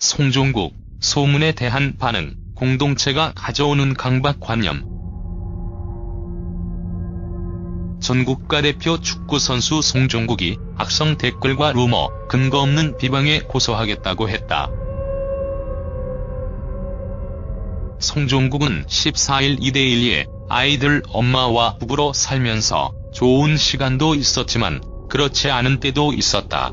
송종국, 소문에 대한 반응, 공동체가 가져오는 강박관념. 전 국가대표 축구선수 송종국이 악성 댓글과 루머, 근거 없는 비방에 고소하겠다고 했다. 송종국은 14일 2대1에 아이들 엄마와 부부로 살면서 좋은 시간도 있었지만 그렇지 않은 때도 있었다.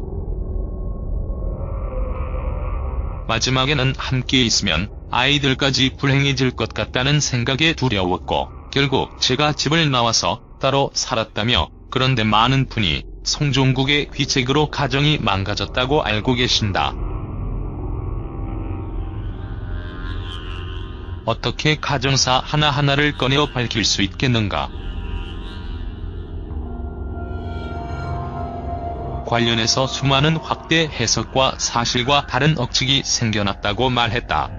마지막에는 함께 있으면 아이들까지 불행해질 것 같다는 생각에 두려웠고 결국 제가 집을 나와서 따로 살았다며, 그런데 많은 분이 송종국의 귀책으로 가정이 망가졌다고 알고 계신다. 어떻게 가정사 하나하나를 꺼내어 밝힐 수 있겠는가? 관련해서 수많은 확대 해석과 사실과 다른 억측이 생겨났다고 말했다.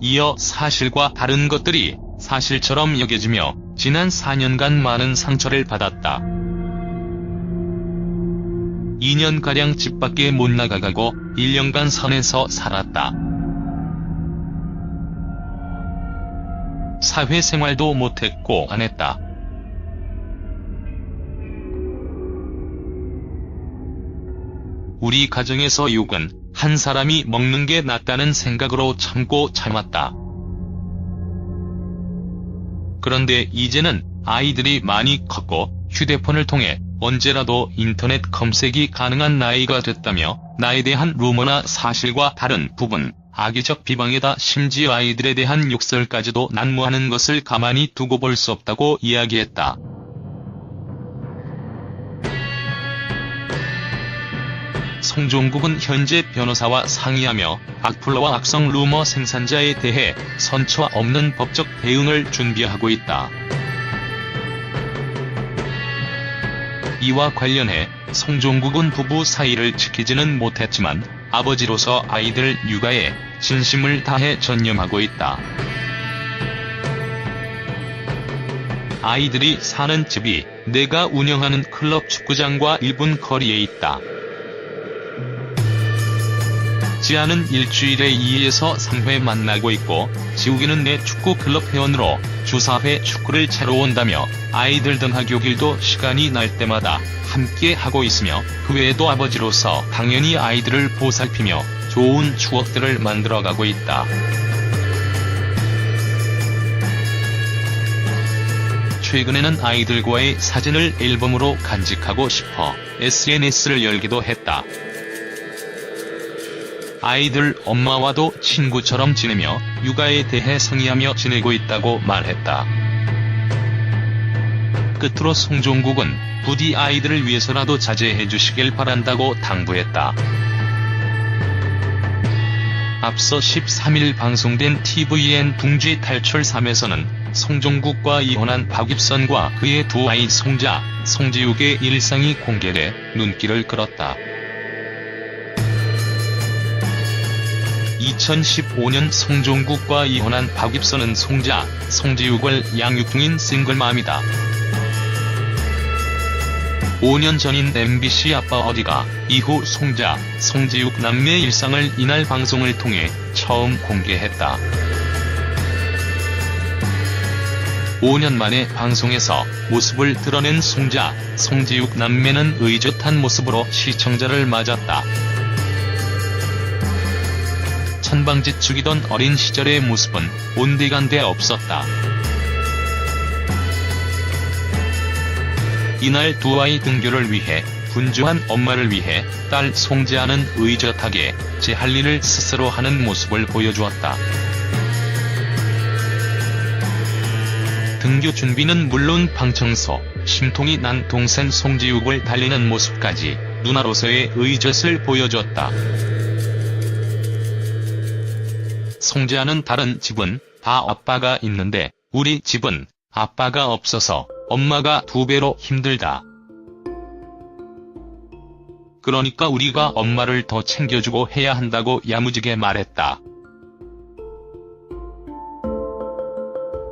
이어 사실과 다른 것들이 사실처럼 여겨지며 지난 4년간 많은 상처를 받았다. 2년가량 집 밖에 못 나가고 1년간 선에서 살았다. 사회생활도 못했고 안 했다. 우리 가정에서 욕은 한 사람이 먹는 게 낫다는 생각으로 참고 참았다. 그런데 이제는 아이들이 많이 컸고 휴대폰을 통해 언제라도 인터넷 검색이 가능한 나이가 됐다며, 나에 대한 루머나 사실과 다른 부분, 악의적 비방에다 심지어 아이들에 대한 욕설까지도 난무하는 것을 가만히 두고 볼 수 없다고 이야기했다. 송종국은 현재 변호사와 상의하며 악플러와 악성 루머 생산자에 대해 선처 없는 법적 대응을 준비하고 있다. 이와 관련해 송종국은 부부 사이를 지키지는 못했지만 아버지로서 아이들 육아에 진심을 다해 전념하고 있다. 아이들이 사는 집이 내가 운영하는 클럽 축구장과 1분 거리에 있다. 지아는 일주일에 2에서 3회 만나고 있고, 지우개는 내 축구 클럽 회원으로 주 4회 축구를 차러 온다며 아이들 등하교길도 시간이 날 때마다 함께 하고 있으며, 그 외에도 아버지로서 당연히 아이들을 보살피며 좋은 추억들을 만들어가고 있다. 최근에는 아이들과의 사진을 앨범으로 간직하고 싶어 SNS를 열기도 했다. 아이들 엄마와도 친구처럼 지내며 육아에 대해 상의하며 지내고 있다고 말했다. 끝으로 송종국은 부디 아이들을 위해서라도 자제해 주시길 바란다고 당부했다. 앞서 13일 방송된 tvN 둥지 탈출 3에서는 송종국과 이혼한 박입선과 그의 두 아이 송자, 송지욱의 일상이 공개돼 눈길을 끌었다. 2015년 송종국과 이혼한 박입선은 송자, 송지욱을 양육 중인 싱글맘이다. 5년 전인 MBC 아빠 어디가 이후 송자, 송지욱 남매의 일상을 이날 방송을 통해 처음 공개했다. 5년 만에 방송에서 모습을 드러낸 송자, 송지욱 남매는 의젓한 모습으로 시청자를 맞았다. 천방지축이던 어린 시절의 모습은 온데간데 없었다. 이날 두 아이 등교를 위해 분주한 엄마를 위해 딸 송지아는 의젓하게 제 할 일을 스스로 하는 모습을 보여주었다. 등교 준비는 물론 방청소, 심통이 난 동생 송지욱을 달리는 모습까지 누나로서의 의젓을 보여줬다. 송지아는 다른 집은 다 아빠가 있는데 우리 집은 아빠가 없어서 엄마가 2배로 힘들다. 그러니까 우리가 엄마를 더 챙겨주고 해야 한다고 야무지게 말했다.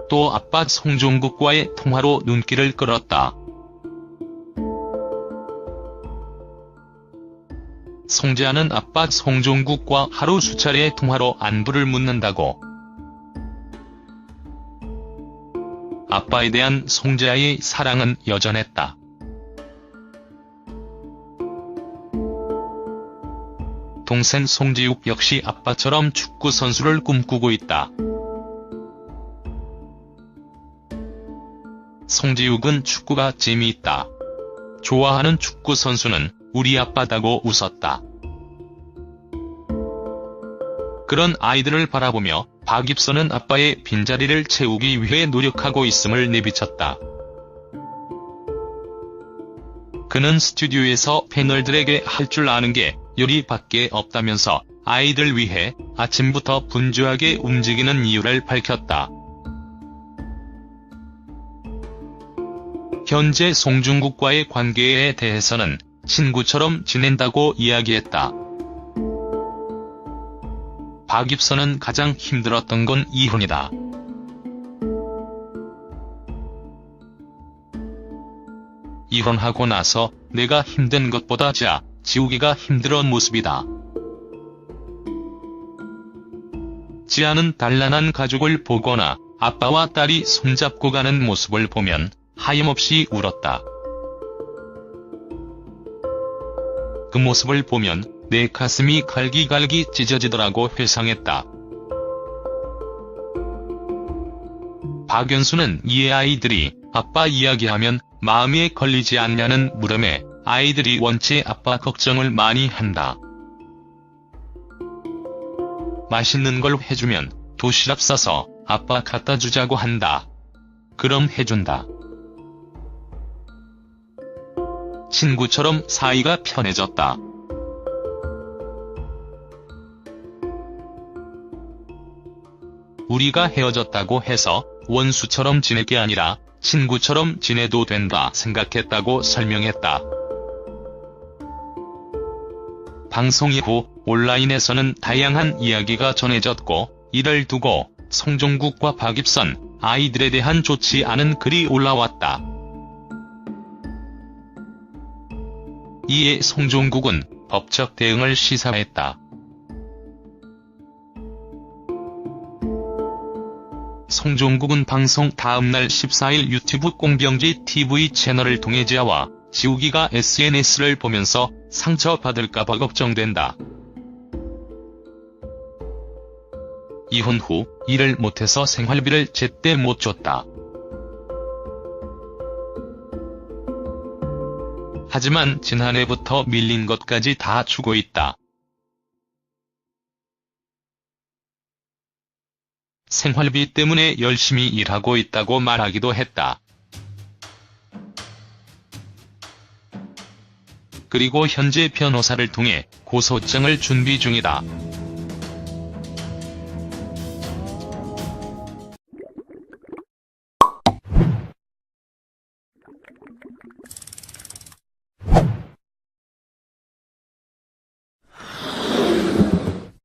또 아빠 송종국과의 통화로 눈길을 끌었다. 송재환은 아빠 송종국과 하루 수차례 통화로 안부를 묻는다고. 아빠에 대한 송재환의 사랑은 여전했다. 동생 송지욱 역시 아빠처럼 축구 선수를 꿈꾸고 있다. 송지욱은 축구가 재미있다. 좋아하는 축구 선수는 우리 아빠다고 웃었다. 그런 아이들을 바라보며 박입선은 아빠의 빈자리를 채우기 위해 노력하고 있음을 내비쳤다. 그는 스튜디오에서 패널들에게 할 줄 아는 게 요리밖에 없다면서 아이들 위해 아침부터 분주하게 움직이는 이유를 밝혔다. 현재 송중국과의 관계에 대해서는 친구처럼 지낸다고 이야기했다. 박입선은 가장 힘들었던 건 이혼이다. 이혼하고 나서 내가 힘든 것보다 지우기가 힘들어온 모습이다. 지아는 단란한 가족을 보거나 아빠와 딸이 손잡고 가는 모습을 보면 하염없이 울었다. 그 모습을 보면 내 가슴이 갈기갈기 찢어지더라고 회상했다. 박연수는 이에 아이들이 아빠 이야기하면 마음에 걸리지 않냐는 물음에 아이들이 원체 아빠 걱정을 많이 한다. 맛있는 걸 해주면 도시락 싸서 아빠 갖다 주자고 한다. 그럼 해준다. 친구처럼 사이가 편해졌다. 우리가 헤어졌다고 해서 원수처럼 지낼 게 아니라 친구처럼 지내도 된다 생각했다고 설명했다. 방송 이후 온라인에서는 다양한 이야기가 전해졌고, 이를 두고 송종국과 박입선, 아이들에 대한 좋지 않은 글이 올라왔다. 이에 송종국은 법적 대응을 시사했다. 송종국은 방송 다음날 14일 유튜브 꽁병지 TV 채널을 통해 지아와 지우기가 SNS를 보면서 상처받을까봐 걱정된다. 이혼 후 일을 못해서 생활비를 제때 못 줬다. 하지만 지난해부터 밀린 것까지 다 주고 있다. 생활비 때문에 열심히 일하고 있다고 말하기도 했다. 그리고 현재 변호사를 통해 고소장을 준비 중이다.